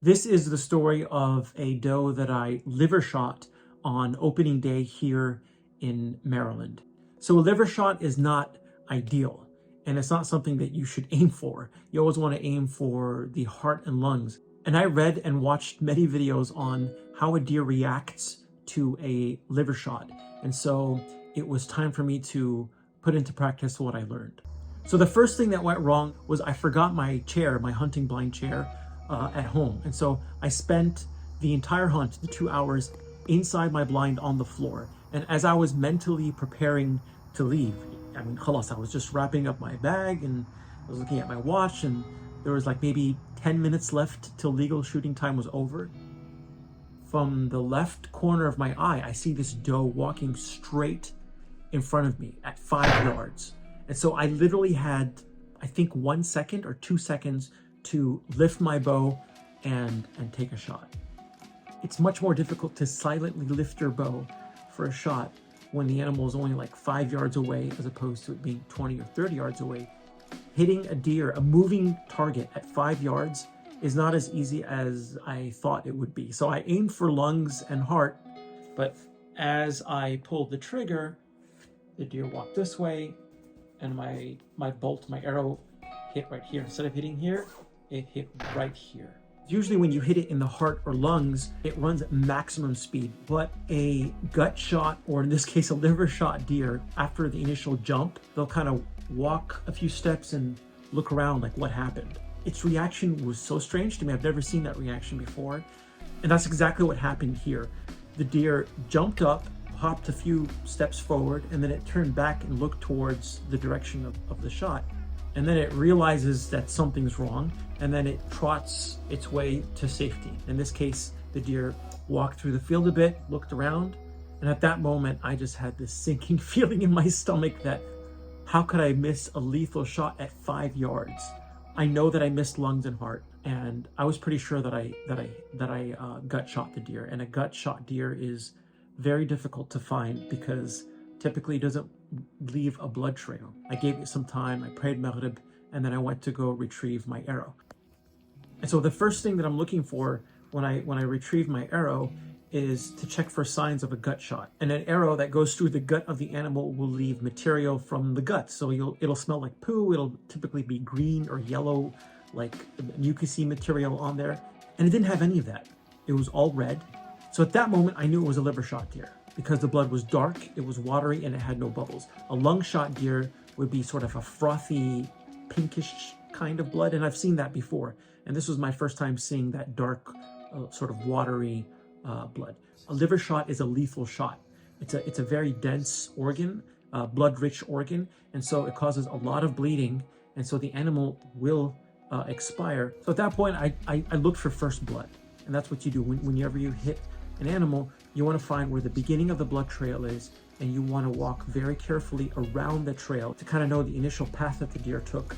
This is the story of a doe that I liver shot on opening day here in Maryland. So a liver shot is not ideal, and it's not something that you should aim for. You always want to aim for the heart and lungs. And I read and watched many videos on how a deer reacts to a liver shot. And so it was time for me to put into practice what I learned. So the first thing that went wrong was I forgot my chair, my hunting blind chair, at home. And so I spent the entire hunt, the 2 hours, inside my blind on the floor. And as I was mentally preparing to leave, I mean, khalas, I was just wrapping up my bag and I was looking at my watch, and there was like maybe 10 minutes left till legal shooting time was over. From the left corner of my eye, I see this doe walking straight in front of me at 5 yards. And so I literally had, I think, 1 second or 2 seconds to lift my bow and take a shot. It's much more difficult to silently lift your bow for a shot when the animal is only like 5 yards away, as opposed to it being 20 or 30 yards away. Hitting a deer, a moving target at 5 yards, is not as easy as I thought it would be. So I aimed for lungs and heart, but as I pulled the trigger, the deer walked this way, and my bolt, my arrow, hit right here. Instead of hitting here, it hit right here. Usually when you hit it in the heart or lungs, it runs at maximum speed, but a gut shot, or in this case a liver shot deer, after the initial jump, they'll kind of walk a few steps and look around like what happened. Its reaction was so strange to me. I've never seen that reaction before. And that's exactly what happened here. The deer jumped up, hopped a few steps forward, and then it turned back and looked towards the direction of the shot. And then it realizes that something's wrong, and then it trots its way to safety. In this case, the deer walked through the field a bit, looked around, and at that moment, I just had this sinking feeling in my stomach that how could I miss a lethal shot at 5 yards? I know that I missed lungs and heart, and I was pretty sure that I gut shot the deer. And a gut shot deer is very difficult to find because typically it doesn't leave a blood trail. I gave it some time, I prayed Maghrib, and then I went to go retrieve my arrow. And so the first thing that I'm looking for when I retrieve my arrow is to check for signs of a gut shot. And an arrow that goes through the gut of the animal will leave material from the gut. So it'll smell like poo, it'll typically be green or yellow, like mucousy material on there. And it didn't have any of that. It was all red. So at that moment, I knew it was a liver shot deer because the blood was dark, it was watery, and it had no bubbles. A lung shot deer would be sort of a frothy, pinkish kind of blood, and I've seen that before. And this was my first time seeing that dark, sort of watery blood. A liver shot is a lethal shot. It's a very dense organ, blood-rich organ, and so it causes a lot of bleeding, and so the animal will expire. So at that point, I looked for first blood, and that's what you do whenever you hit an animal. You want to find where the beginning of the blood trail is, and you want to walk very carefully around the trail to kind of know the initial path that the deer took.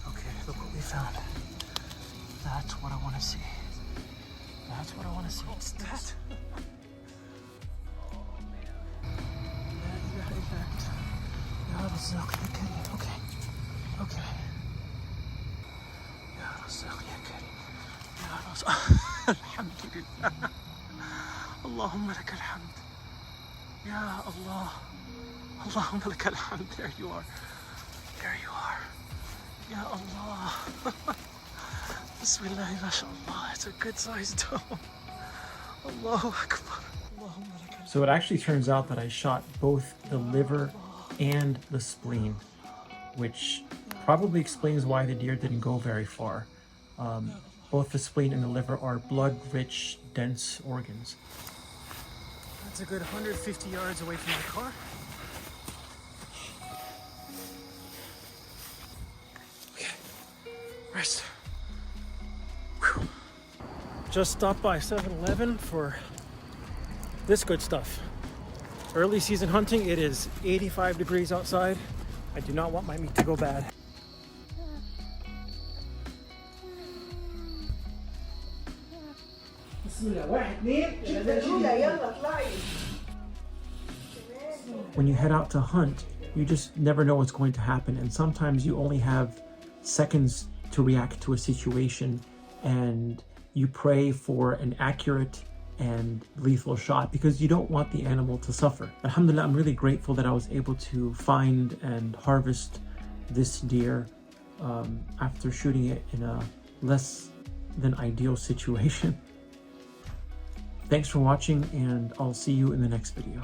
Okay, look what we found. That's what I want to see. That's what I want to see. It's that. Okay. Okay. Alhamdulillah. Allahumma laka alhamd. Ya Allah. Allahumma laka alhamd. There you are. There you are. Ya Allah. Bismillah, mashallah. It's a good sized doe. Allahu Akbar. Allahumma laka. So it actually turns out that I shot both the liver and the spleen, which probably explains why the deer didn't go very far. Both the spleen and the liver are blood-rich, dense organs. That's a good 150 yards away from the car. Okay, rest. Whew. Just stopped by 7-Eleven for this good stuff. Early season hunting, it is 85 degrees outside. I do not want my meat to go bad. When you head out to hunt, you just never know what's going to happen. And sometimes you only have seconds to react to a situation, and you pray for an accurate and lethal shot because you don't want the animal to suffer. Alhamdulillah, I'm really grateful that I was able to find and harvest this deer after shooting it in a less than ideal situation. Thanks for watching, and I'll see you in the next video.